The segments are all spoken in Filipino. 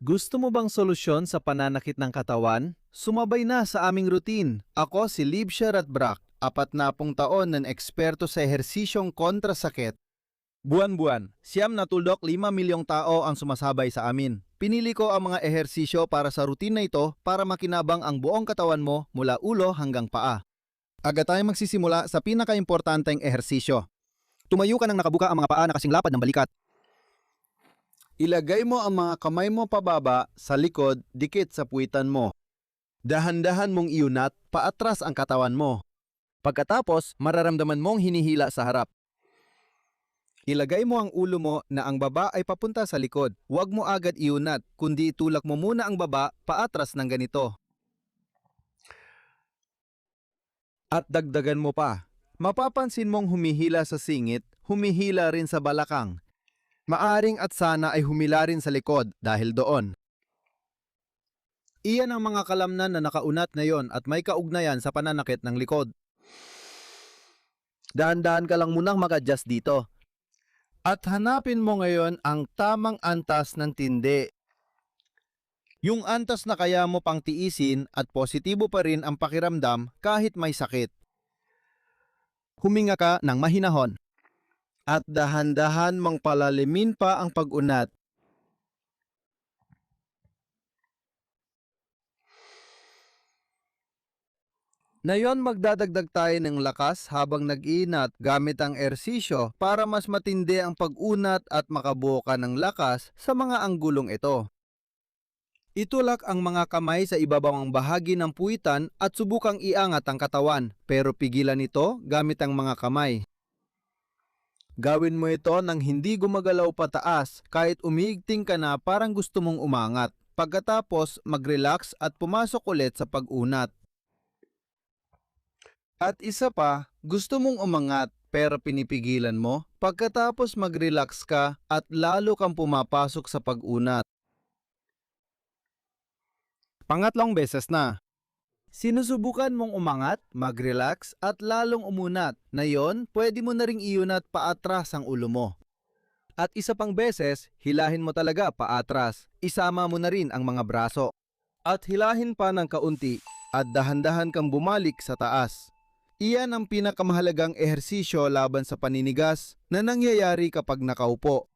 Gusto mo bang solusyon sa pananakit ng katawan? Sumabay na sa aming routine. Ako si Libsher at Brock, 40 taon ng eksperto sa ehersisyong kontra sakit. Buwan-buwan, siyam na tuldok 5 milyong tao ang sumasabay sa amin. Pinili ko ang mga ehersisyo para sa routine na ito para makinabang ang buong katawan mo mula ulo hanggang paa. Agad tayong magsisimula sa pinakaimportanteng ehersisyo. Tumayo ka nang nakabuka ang mga paa na kasing lapad ng balikat. Ilagay mo ang mga kamay mo pababa sa likod dikit sa puwitan mo. Dahan-dahan mong iunat paatras ang katawan mo. Pagkatapos, mararamdaman mong hinihila sa harap. Ilagay mo ang ulo mo na ang baba ay papunta sa likod. Huwag mo agad iunat, kundi itulak mo muna ang baba paatras ng ganito. At dagdagan mo pa. Mapapansin mong humihila sa singit, humihila rin sa balakang. Maaring at sana ay humila rin sa likod dahil doon. Iyan ang mga kalamnan na nakaunat ngayon at may kaugnayan sa pananakit ng likod. Dahan-dahan ka lang munang mag-adjust dito. At hanapin mo ngayon ang tamang antas ng tindi. Yung antas na kaya mo pang tiisin at positibo pa rin ang pakiramdam kahit may sakit. Huminga ka ng mahinahon. At dahan-dahan mong palalimin pa ang pag-unat. Ngayon magdadagdag tayo ng lakas habang nag-iinat gamit ang ehersisyo para mas matindi ang pag-unat at makabuo ka ng lakas sa mga anggulong ito. Itulak ang mga kamay sa ibabawang bahagi ng puwitan at subukang iangat ang katawan, pero pigilan ito gamit ang mga kamay. Gawin mo ito nang hindi gumagalaw pataas kahit umiigting ka na parang gusto mong umangat. Pagkatapos, mag-relax at pumasok ulit sa pag-unat. At isa pa, gusto mong umangat pero pinipigilan mo. Pagkatapos mag-relax ka at lalo kang pumapasok sa pag-unat. Pangatlong beses na. Sinusubukan mong umangat, mag-relax at lalong umunat. Na yon, pwede mo na ring iunat paatras ang ulo mo. At isa pang beses, hilahin mo talaga paatras. Isama mo na rin ang mga braso. At hilahin pa ng kaunti at dahan-dahan kang bumalik sa taas. Iyan ang pinakamahalagang ehersisyo laban sa paninigas na nangyayari kapag nakaupo.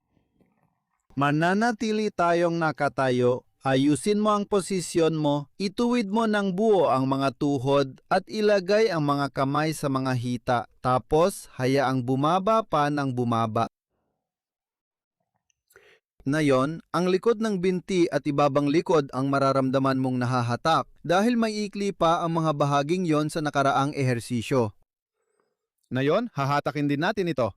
Mananatili tayong nakatayo. Ayusin mo ang posisyon mo, ituwid mo ng buo ang mga tuhod at ilagay ang mga kamay sa mga hita. Tapos, hayaang bumaba pa ng bumaba. Ngayon, ang likod ng binti at ibabang likod ang mararamdaman mong nahahatak dahil may ikli pa ang mga bahaging yon sa nakaraang ehersisyo. Ngayon, hahatakin din natin ito.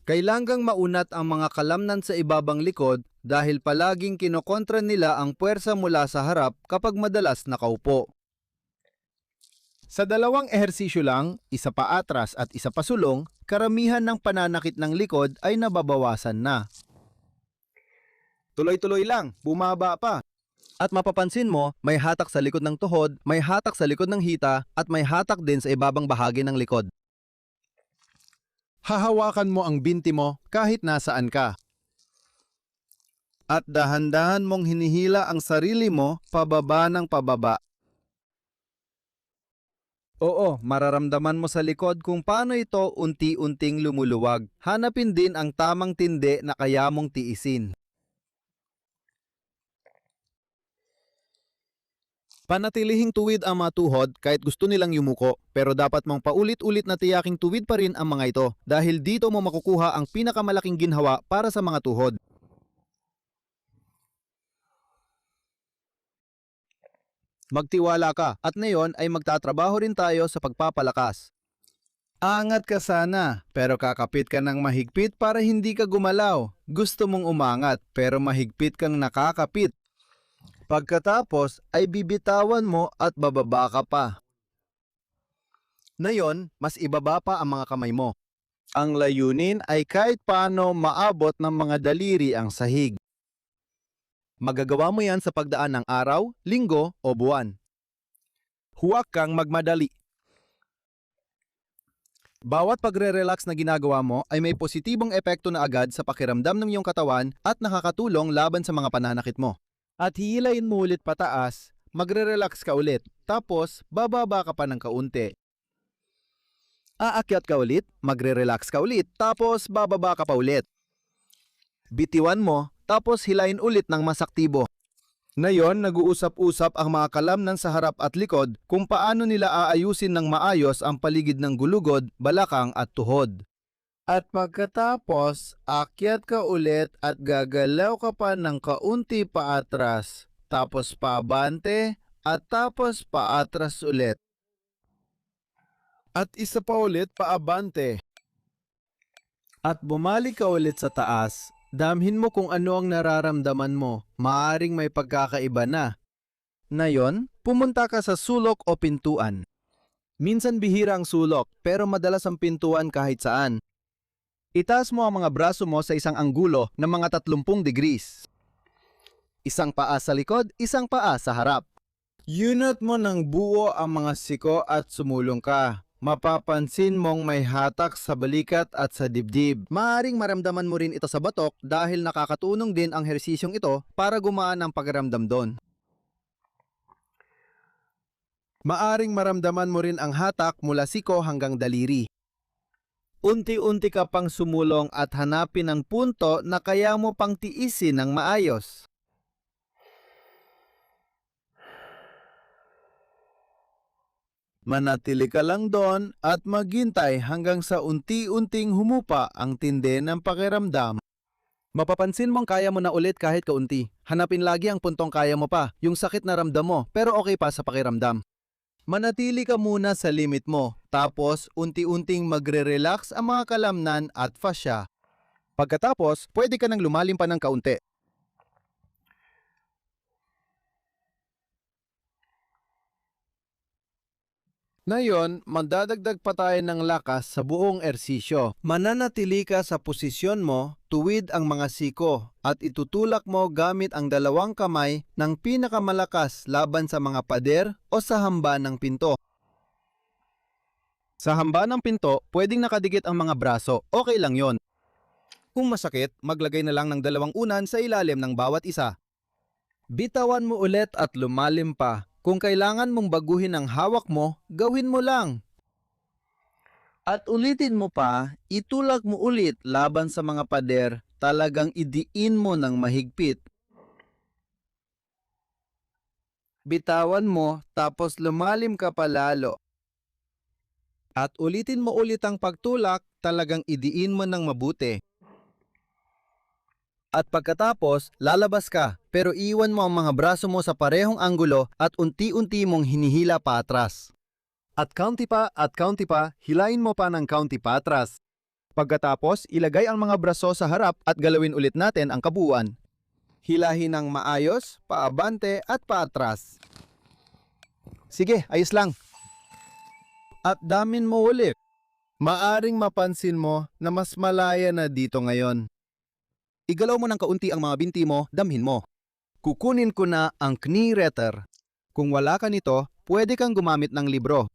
Kailangang maunat ang mga kalamnan sa ibabang likod dahil palaging kinokontra nila ang puwersa mula sa harap kapag madalas nakaupo. Sa dalawang ehersisyo lang, isa pa atras at isa pa sulong, karamihan ng pananakit ng likod ay nababawasan na. Tuloy-tuloy lang, bumaba pa. At mapapansin mo, may hatak sa likod ng tuhod, may hatak sa likod ng hita, at may hatak din sa ibabang bahagi ng likod. Hahawakan mo ang binti mo kahit nasaan ka. At dahan-dahan mong hinihila ang sarili mo pababa ng pababa. Oo, mararamdaman mo sa likod kung paano ito unti-unting lumuluwag. Hanapin din ang tamang tindi na kaya mong tiisin. Panatilihing tuwid ang mga tuhod kahit gusto nilang yumuko, pero dapat mong paulit-ulit na tiyaking tuwid pa rin ang mga ito dahil dito mo makukuha ang pinakamalaking ginhawa para sa mga tuhod. Magtiwala ka at ngayon ay magtatrabaho rin tayo sa pagpapalakas. Angat ka sana, pero kakapit ka ng mahigpit para hindi ka gumalaw. Gusto mong umangat, pero mahigpit kang nakakapit. Pagkatapos ay bibitawan mo at bababa ka pa. Ngayon, mas ibaba pa ang mga kamay mo. Ang layunin ay kahit paano maabot ng mga daliri ang sahig. Magagawa mo yan sa pagdaan ng araw, linggo o buwan. Huwag kang magmadali. Bawat pagre-relax na ginagawa mo ay may positibong epekto na agad sa pakiramdam ng iyong katawan at nakakatulong laban sa mga pananakit mo. At hihilayin mo ulit pataas, magre-relax ka ulit, tapos bababa ka pa ng kaunti. Aakyat ka ulit, magre-relax ka ulit, tapos bababa ka pa ulit. Bitiwan mo, tapos hilayin ulit ng mas aktibo. Ngayon, nag-uusap-usap ang mga kalamnan sa harap at likod kung paano nila aayusin ng maayos ang paligid ng gulugod, balakang at tuhod. At pagkatapos, akyat ka ulit at gagalaw ka pa ng kaunti paatras, tapos paabante, at tapos paatras ulit. At isa pa ulit paabante. At bumalik ka ulit sa taas. Damhin mo kung ano ang nararamdaman mo. Maaring may pagkakaiba na. Ngayon, pumunta ka sa sulok o pintuan. Minsan bihira ang sulok, pero madalas ang pintuan kahit saan. Itaas mo ang mga braso mo sa isang anggulo ng mga 30 degrees. Isang paa sa likod, isang paa sa harap. Unat mo ng buo ang mga siko at sumulong ka. Mapapansin mong may hatak sa balikat at sa dibdib. Maaring maramdaman mo rin ito sa batok dahil nakakatulong din ang hersisyong ito para gumaan ang pakiramdam doon. Maaring maramdaman mo rin ang hatak mula siko hanggang daliri. Unti-unti ka pang sumulong at hanapin ang punto na kaya mo pang tiisin ng maayos. Manatili ka lang doon at maghintay hanggang sa unti-unting humupa ang tindi ng pakiramdam. Mapapansin mong kaya mo na ulit kahit kaunti. Hanapin lagi ang puntong kaya mo pa, yung sakit na ramdam mo, pero okay pa sa pakiramdam. Manatili ka muna sa limit mo, tapos unti-unting magre-relax ang mga kalamnan at fascia. Pagkatapos, pwede ka nang lumalim pa ng kaunti. Ngayon, magdadagdag pa tayo ng lakas sa buong ersisyo. Mananatili ka sa posisyon mo, tuwid ang mga siko, at itutulak mo gamit ang dalawang kamay ng pinakamalakas laban sa mga pader o sa hamba ng pinto. Sa hamba ng pinto, pwedeng nakadikit ang mga braso, okay lang yon. Kung masakit, maglagay na lang ng dalawang unan sa ilalim ng bawat isa. Bitawan mo ulit at lumalim pa. Kung kailangan mong baguhin ang hawak mo, gawin mo lang. At ulitin mo pa, itulak mo ulit laban sa mga pader, talagang idiin mo ng mahigpit. Bitawan mo, tapos lumalim ka pa lalo. At ulitin mo ulit ang pagtulak, talagang idiin mo ng mabuti. At pagkatapos, lalabas ka, pero iwan mo ang mga braso mo sa parehong anggulo at unti-unti mong hinihila pa atras. At county pa, hilain mo pa ng county pa atras. Pagkatapos, ilagay ang mga braso sa harap at galawin ulit natin ang kabuuan. Hilahin ng maayos, paabante at paatras. Sige, ayos lang. At damin mo ulit. Maaring mapansin mo na mas malaya na dito ngayon. Igalaw mo ng kaunti ang mga binti mo, damhin mo. Kukunin ko na ang knee retter. Kung wala ka nito, pwede kang gumamit ng libro.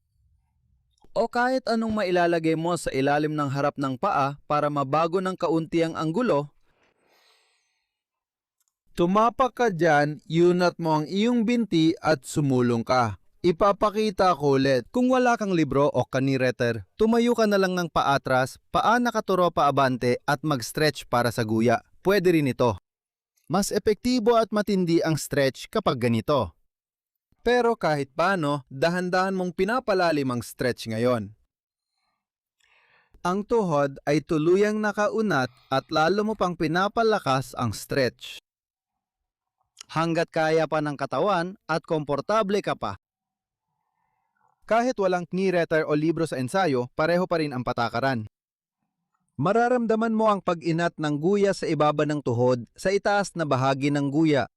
O kahit anong mailalagay mo sa ilalim ng harap ng paa para mabago ng kaunti ang anggulo. Tumapak ka dyan, unat mo ang iyong binti at sumulong ka. Ipapakita ko ulit. Kung wala kang libro o knee retter, tumayo ka na lang ng paatras, paa nakaturo paabante at mag-stretch para sa guya. Pwede rin ito. Mas epektibo at matindi ang stretch kapag ganito. Pero kahit paano, dahan-dahan mong pinapalalim ang stretch ngayon. Ang tuhod ay tuluyang nakaunat at lalo mo pang pinapalakas ang stretch. Hanggat kaya pa ng katawan at komportable ka pa. Kahit walang knee retter o libro sa ensayo, pareho pa rin ang patakaran. Mararamdaman mo ang pag-inat ng guya sa ibaba ng tuhod sa itaas na bahagi ng guya.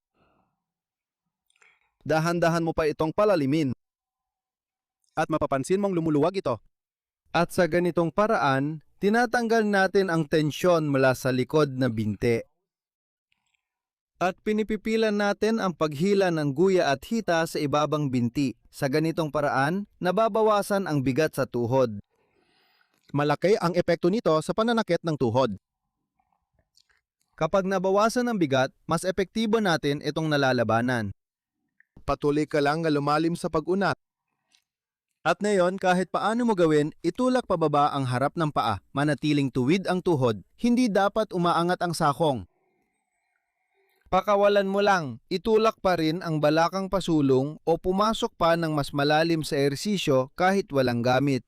Dahan-dahan mo pa itong palalimin. At mapapansin mong lumuluwag ito. At sa ganitong paraan, tinatanggal natin ang tensyon mula sa likod na binti. At pinipipilan natin ang paghila ng guya at hita sa ibabang binti. Sa ganitong paraan, nababawasan ang bigat sa tuhod. Malaki ang epekto nito sa pananakit ng tuhod. Kapag nabawasan ang bigat, mas epektibo natin itong nalalabanan. Patuloy ka lang na lumalim sa pag-unat. At ngayon, kahit paano mo gawin, itulak pababa ang harap ng paa, manatiling tuwid ang tuhod, hindi dapat umaangat ang sakong. Pakawalan mo lang, itulak pa rin ang balakang pasulong o pumasok pa ng mas malalim sa ehersisyo kahit walang gamit.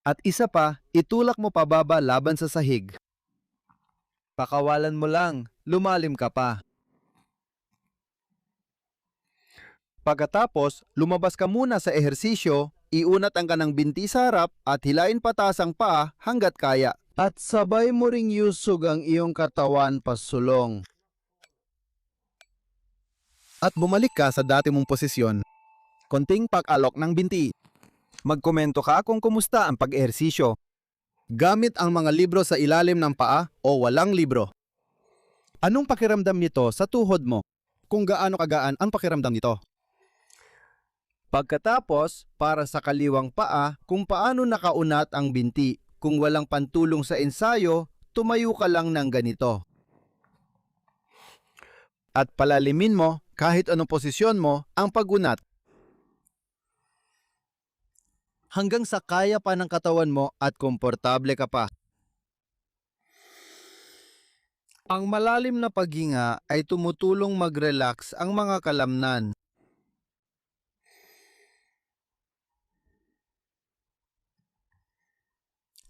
At isa pa, itulak mo pababa laban sa sahig. Pakawalan mo lang, lumalim ka pa. Pagkatapos, lumabas ka muna sa ehersisyo, iunat ang kanang binti sa harap at hilain pataas ang paa hanggat kaya. At sabay mo ring yusog ang iyong katawan pasulong. At bumalik ka sa dati mong posisyon. Konting pag-alok ng binti. Magkomento ka kung kumusta ang pag-ehersisyo. Gamit ang mga libro sa ilalim ng paa o walang libro. Anong pakiramdam nito sa tuhod mo? Kung gaano kagaan ang pakiramdam nito. Pagkatapos, para sa kaliwang paa, kung paano nakaunat ang binti. Kung walang pantulong sa ensayo, tumayo ka lang ng ganito. At palalimin mo, kahit anong posisyon mo, ang pag-unat. Hanggang sa kaya pa ng katawan mo at komportable ka pa. Ang malalim na paghinga ay tumutulong mag-relax ang mga kalamnan.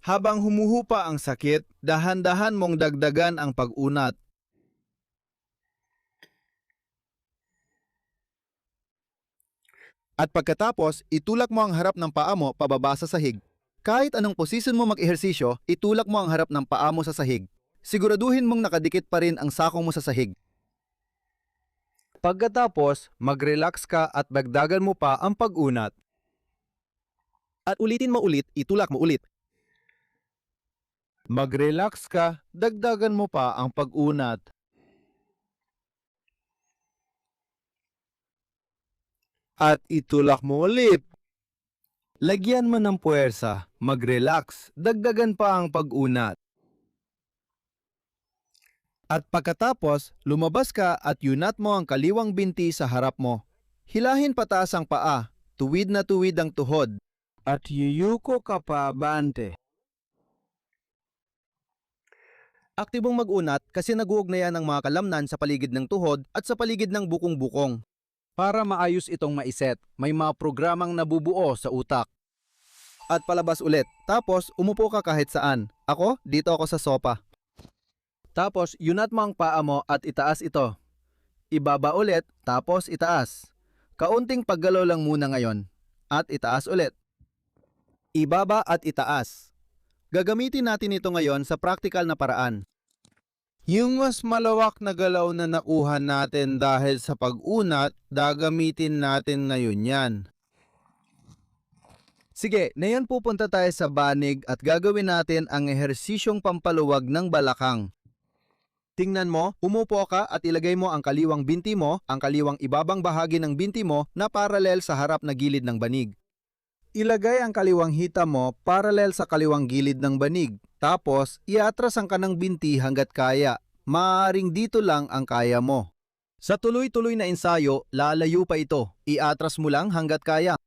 Habang humuhupa ang sakit, dahan-dahan mong dagdagan ang pag-unat. At pagkatapos, itulak mo ang harap ng paa mo pababa sa sahig. Kahit anong posisyon mo mag-ehersisyo, itulak mo ang harap ng paa mo sa sahig. Siguraduhin mong nakadikit pa rin ang sakong mo sa sahig. Pagkatapos, mag-relax ka at dagdagan mo pa ang pag-unat. At ulitin mo ulit, itulak mo ulit. Mag-relax ka, dagdagan mo pa ang pag-unat. At itulak mo ulit. Lagyan mo ng puwersa, mag-relax, dagdagan pa ang pag-unat. At pagkatapos, lumabas ka at yunat mo ang kaliwang binti sa harap mo. Hilahin pataas ang paa, tuwid na tuwid ang tuhod. At yuyuko ka pa bante. Aktibong mag-unat kasi nag-uugnayan ang mga kalamnan sa paligid ng tuhod at sa paligid ng bukong-bukong. Para maayos itong maiset, may mga programang nabubuo sa utak. At palabas ulit. Tapos, umupo ka kahit saan. Ako, dito ako sa sopa. Tapos, yunat mo ang paa mo at itaas ito. Ibaba ulit, tapos itaas. Kaunting paggalaw lang muna ngayon. At itaas ulit. Ibaba at itaas. Gagamitin natin ito ngayon sa practical na paraan. Yung mas malawak na galaw na nakuha natin dahil sa pag-unat, gagamitin natin ngayon yan. Sige, ngayon pupunta tayo sa banig at gagawin natin ang ehersisyong pampaluwag ng balakang. Tingnan mo, umupo ka at ilagay mo ang kaliwang binti mo, ang kaliwang ibabang bahagi ng binti mo na paralel sa harap na gilid ng banig. Ilagay ang kaliwang hita mo paralel sa kaliwang gilid ng banig. Tapos, iatras ang kanang binti hanggat kaya. Maaaring dito lang ang kaya mo. Sa tuloy-tuloy na ensayo, lalayo pa ito. Iatras mo lang hanggat kaya.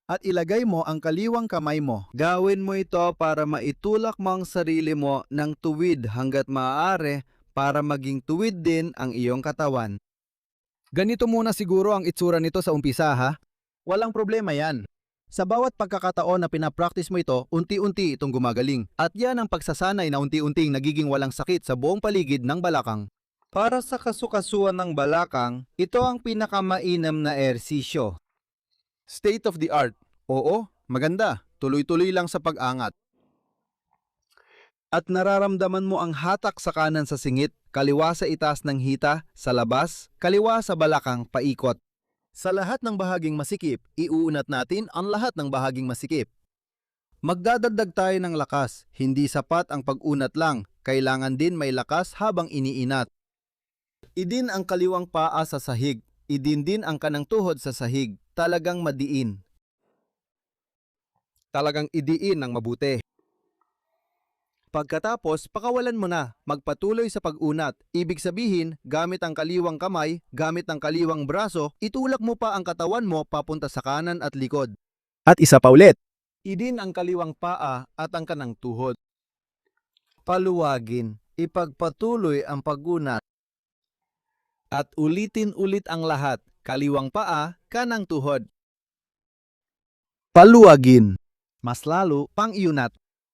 At ilagay mo ang kaliwang kamay mo. Gawin mo ito para maitulak mo ang sarili mo ng tuwid hanggat maaari para maging tuwid din ang iyong katawan. Ganito muna siguro ang itsura nito sa umpisa ha. Walang problema yan. Sa bawat pagkakataon na pinapractice mo ito, unti-unti itong gumagaling. At yan ang pagsasanay na unti-unting nagiging walang sakit sa buong paligid ng balakang. Para sa kasukasuan ng balakang, ito ang pinakamainam na ehersisyo. State of the art. Oo, maganda. Tuloy-tuloy lang sa pag-angat. At nararamdaman mo ang hatak sa kanan sa singit, kaliwa sa itaas ng hita, sa labas, kaliwa sa balakang, paikot. Sa lahat ng bahaging masikip, iuunat natin ang lahat ng bahaging masikip. Magdadagdag tayo ng lakas, hindi sapat ang pag-unat lang, kailangan din may lakas habang iniinat. Idin ang kaliwang paa sa sahig, idin din ang kanang tuhod sa sahig, talagang madiin. Talagang idiin ng mabuti. Pagkatapos, pakawalan mo na. Magpatuloy sa pag-unat. Ibig sabihin, gamit ang kaliwang kamay, gamit ang kaliwang braso, itulak mo pa ang katawan mo papunta sa kanan at likod. At isa pa ulit. Idin ang kaliwang paa at ang kanang tuhod. Paluwagin. Ipagpatuloy ang pag-unat. At ulitin ulit ang lahat. Kaliwang paa, kanang tuhod. Paluwagin. Mas lalo, pang-iunat.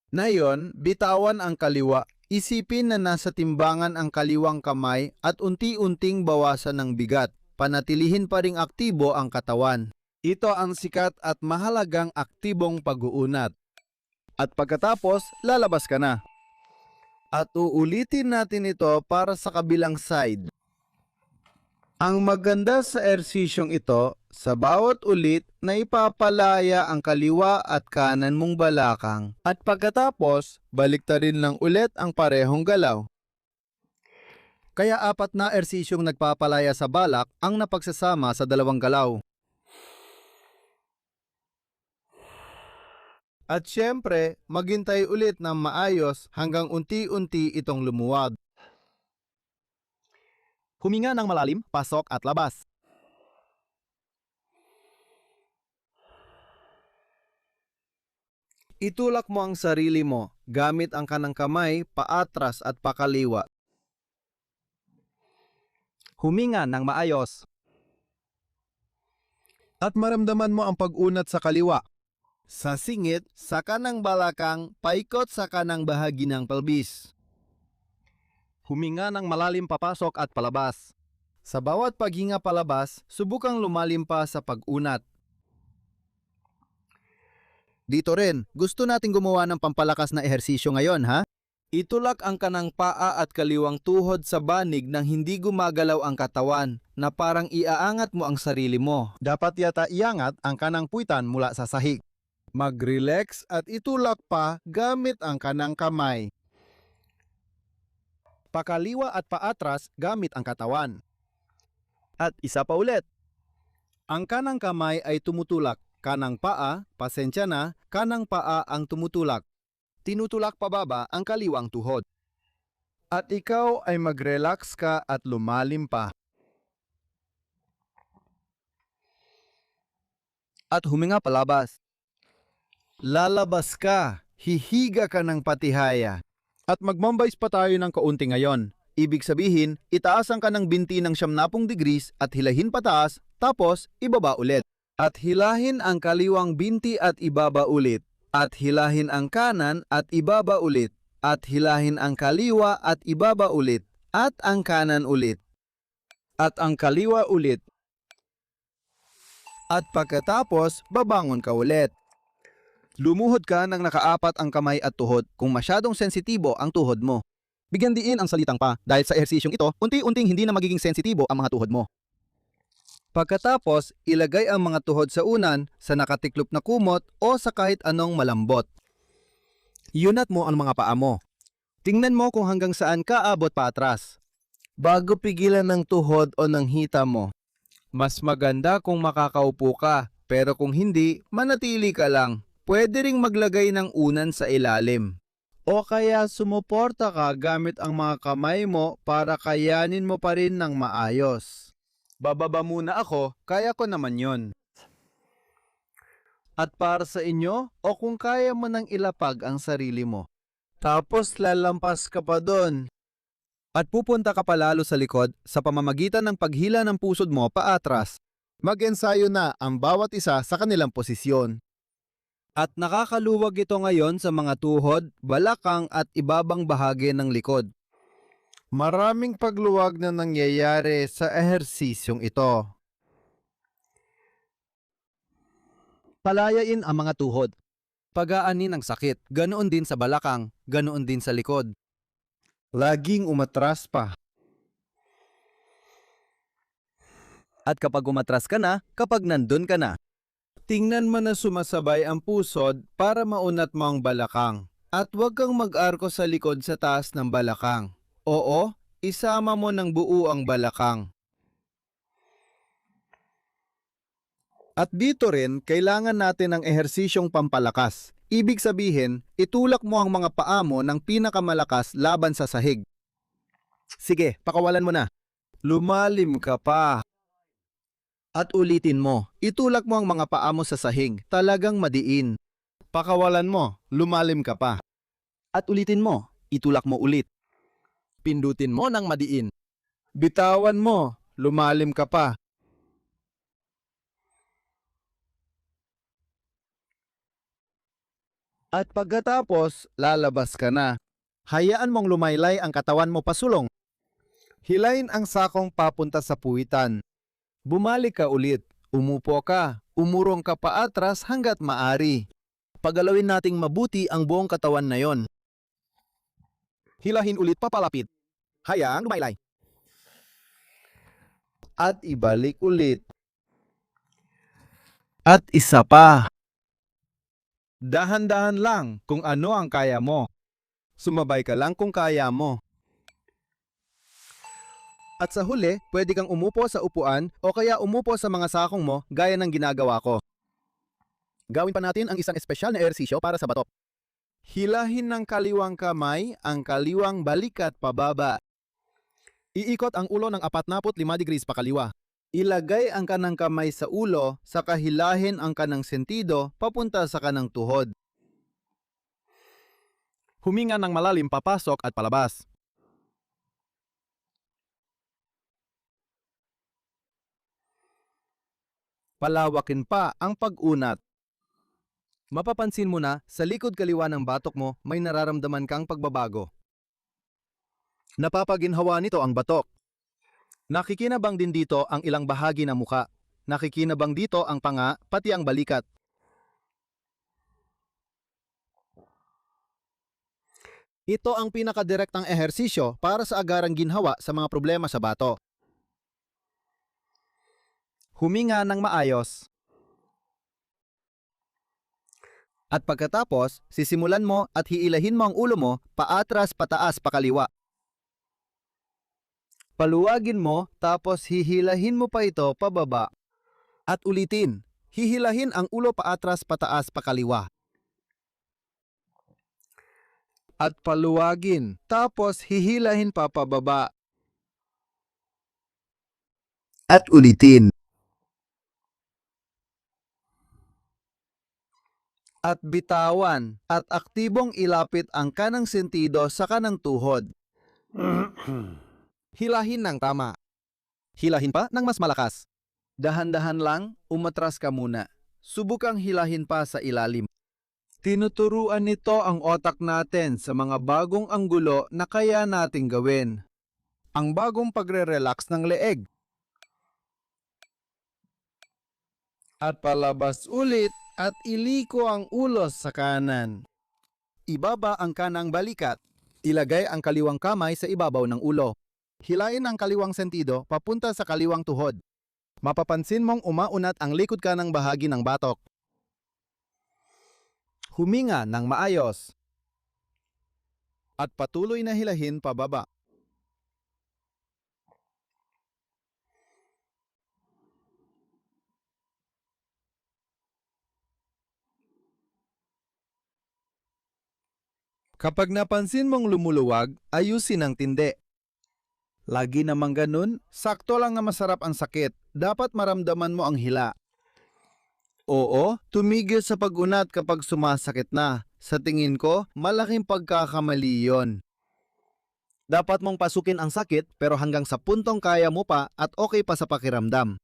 Ngayon, bitawan ang kaliwa. Isipin na nasa timbangan ang kaliwang kamay at unti-unting bawasan ng bigat. Panatilihin pa ring aktibo ang katawan. Ito ang sikat at mahalagang aktibong pag-uunat. At pagkatapos, lalabas ka na. At uulitin natin ito para sa kabilang side. Ang maganda sa ersisyong ito, sa bawat ulit na ipapalaya ang kaliwa at kanan mong balakang. At pagkatapos, baliktarin lang ulit ang parehong galaw. Kaya 4 na ersisyong nagpapalaya sa balak ang napagsasama sa dalawang galaw. At syempre, maghintay ulit ng maayos hanggang unti-unti itong lumuwag. Huminga ng malalim, pasok at labas. Itulak mo ang sarili mo gamit ang kanang kamay paatras at pakaliwa. Huminga ng maayos. At maramdaman mo ang pag-unat sa kaliwa. Sa singit, sa kanang balakang, paikot sa kanang bahagi ng pelvis. Huminga ng malalim papasok at palabas. Sa bawat paghinga palabas, subukang lumalim pa sa pag-unat. Dito rin, gusto nating gumawa ng pampalakas na ehersisyo ngayon, ha? Itulak ang kanang paa at kaliwang tuhod sa banig nang hindi gumagalaw ang katawan, na parang iaangat mo ang sarili mo. Dapat yata iangat ang kanang puwitan mula sa sahig. Mag-relax at itulak pa gamit ang kanang kamay. Pakaliwa at paatras gamit ang katawan. At isa pa ulit. Ang kanang kamay ay tumutulak. Kanang paa, pasensya na, kanang paa ang tumutulak. Tinutulak pababa ang kaliwang tuhod. At ikaw ay mag-relax ka at lumalim pa. At huminga palabas. Lalabas ka, hihiga ka ng patihaya. At magmambays pa tayo ng kaunti ngayon. Ibig sabihin, itaasan ka ng binti ng 90 degrees at hilahin pataas, tapos ibaba ulit. At hilahin ang kaliwang binti at ibaba ulit. At hilahin ang kanan at ibaba ulit. At hilahin ang kaliwa at ibaba ulit. At ang kanan ulit. At ang kaliwa ulit. At pagkatapos, babangon ka ulit. Lumuhod ka ng nakaapat ang kamay at tuhod kung masyadong sensitibo ang tuhod mo. Bigyan diin ang salitang pa dahil sa ehersisyong ito, unti-unting hindi na magiging sensitibo ang mga tuhod mo. Pagkatapos, ilagay ang mga tuhod sa unan, sa nakatiklop na kumot o sa kahit anong malambot. Iunat mo ang mga paa mo. Tingnan mo kung hanggang saan ka abot paatras. Bago pigilan ng tuhod o ng hita mo. Mas maganda kung makakaupo ka, pero kung hindi, manatili ka lang. Pwede ring maglagay ng unan sa ilalim. O kaya sumuporta ka gamit ang mga kamay mo para kayanin mo pa rin ng maayos. Bababa muna ako, kaya ko naman yon. At para sa inyo, o kung kaya mo nang ilapag ang sarili mo. Tapos lalampas ka pa doon. At pupunta ka palalo sa likod sa pamamagitan ng paghila ng pusod mo paatras. Mag-ensayo na ang bawat isa sa kanilang posisyon. At nakakaluwag ito ngayon sa mga tuhod, balakang at ibabang bahagi ng likod. Maraming pagluwag na nangyayari sa ehersisyong ito. Palayain ang mga tuhod. Pagaanin ang sakit, ganoon din sa balakang, ganoon din sa likod. Laging umatras pa. At kapag umatras ka na, kapag nandun ka na. Tingnan mo na sumasabay ang pusod para maunat mo ang balakang. At huwag kang mag-arko sa likod sa taas ng balakang. Oo, isama mo ng buo ang balakang. At dito rin, kailangan natin ng ehersisyong pampalakas. Ibig sabihin, itulak mo ang mga paa mo ng pinakamalakas laban sa sahig. Sige, pakawalan mo na. Lumalim ka pa. At ulitin mo, itulak mo ang mga paa mo sa sahig, talagang madiin. Pakawalan mo, lumalim ka pa. At ulitin mo, itulak mo ulit. Pindutin mo ng madiin. Bitawan mo, lumalim ka pa. At pagkatapos, lalabas ka na. Hayaan mong lumaylay ang katawan mo pasulong. Hilain ang sakong papunta sa puwitan. Bumalik ka ulit. Umupo ka. Umurong ka pa atras hanggat maari. Pagalawin nating mabuti ang buong katawan na yon. Hilahin ulit papalapit. Hayaang lumaylay. At ibalik ulit. At isa pa. Dahan-dahan lang kung ano ang kaya mo. Sumabay ka lang kung kaya mo. At sa huli, pwede kang umupo sa upuan o kaya umupo sa mga sakong mo gaya ng ginagawa ko. Gawin pa natin ang isang espesyal na ehersisyo para sa batok. Hilahin ng kaliwang kamay ang kaliwang balikat pababa. Iikot ang ulo ng 45 degrees pakaliwa. Ilagay ang kanang kamay sa ulo, saka hilahin ang kanang sentido papunta sa kanang tuhod. Huminga ng malalim papasok at palabas. Palawakin pa ang pag-unat. Mapapansin mo na sa likod kaliwa ng batok mo may nararamdaman kang pagbabago. Napapaginhawa nito ang batok. Nakikinabang din dito ang ilang bahagi ng muka. Nakikinabang dito ang panga, pati ang balikat. Ito ang pinakadirektang ehersisyo para sa agarang ginhawa sa mga problema sa bato. Huminga ng maayos. At pagkatapos, sisimulan mo at hiilahin mo ang ulo mo paatras, pataas, pakaliwa. Paluwagin mo, tapos hihilahin mo pa ito pababa. At ulitin, hihilahin ang ulo paatras, pataas, pakaliwa. At paluwagin, tapos hihilahin pa pababa. At ulitin. At bitawan, at aktibong ilapit ang kanang sentido sa kanang tuhod. Hilahin ng tama. Hilahin pa ng mas malakas. Dahan-dahan lang, umatras ka muna. Subukang hilahin pa sa ilalim. Tinuturuan nito ang otak natin sa mga bagong anggulo na kaya nating gawin. Ang bagong pagre-relax ng leeg. At palabas ulit at iliko ang ulo sa kanan. Ibaba ang kanang balikat. Ilagay ang kaliwang kamay sa ibabaw ng ulo. Hilain ang kaliwang sentido papunta sa kaliwang tuhod. Mapapansin mong umaunat ang likod kanang bahagi ng batok. Huminga ng maayos. At patuloy na hilahin pababa. Kapag napansin mong lumuluwag, ayusin ang tindi. Lagi namang ganun, sakto lang na masarap ang sakit. Dapat maramdaman mo ang hila. Oo, tumigil sa pag-unat kapag sumasakit na. Sa tingin ko, malaking pagkakamali yon. Dapat mong pasukin ang sakit pero hanggang sa puntong kaya mo pa at okay pa sa pakiramdam.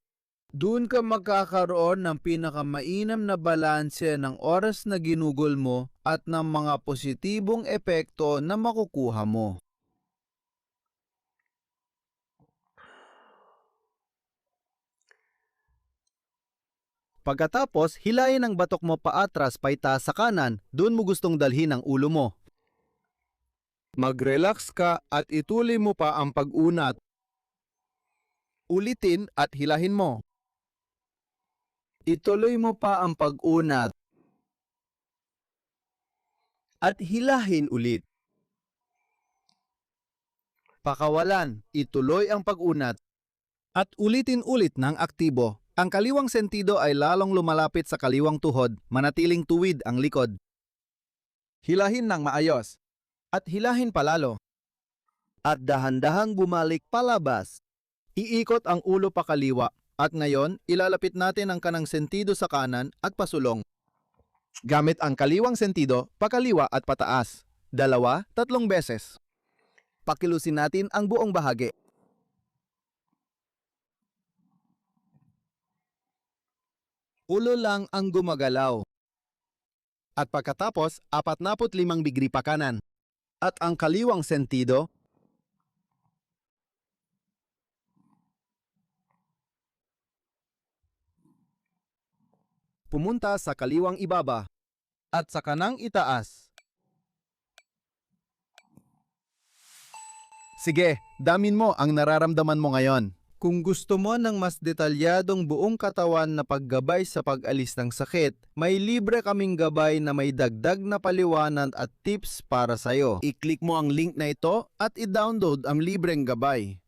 Doon ka magkakaroon ng pinakamainam na balanse ng oras na ginugol mo at ng mga positibong epekto na makukuha mo. Pagkatapos, hilayin ang batok mo paatras paitaas sa kanan, doon mo gustong dalhin ang ulo mo. Mag-relax ka at ituloy mo pa ang pag-unat. Ulitin at hilahin mo. Ituloy mo pa ang pag-unat. At hilahin ulit. Pakawalan, ituloy ang pag-unat. At ulitin ulit ng aktibo. Ang kaliwang sentido ay lalong lumalapit sa kaliwang tuhod, manatiling tuwid ang likod. Hilahin ng maayos. At hilahin palalo. At dahan-dahang bumalik palabas. Iikot ang ulo pakaliwa. At ngayon, ilalapit natin ang kanang sentido sa kanan at pasulong. Gamit ang kaliwang sentido, pakaliwa at pataas. 2, 3 beses. Pakilusin natin ang buong bahagi. Ulo lang ang gumagalaw. At pagkatapos, 45 degree pa kanan. At ang kaliwang sentido, pumunta sa kaliwang ibaba. At sa kanang itaas. Sige, damin mo ang nararamdaman mo ngayon. Kung gusto mo ng mas detalyadong buong katawan na paggabay sa pag-alis ng sakit, may libre kaming gabay na may dagdag na paliwanag at tips para sa'yo. I-click mo ang link na ito at i-download ang libreng gabay.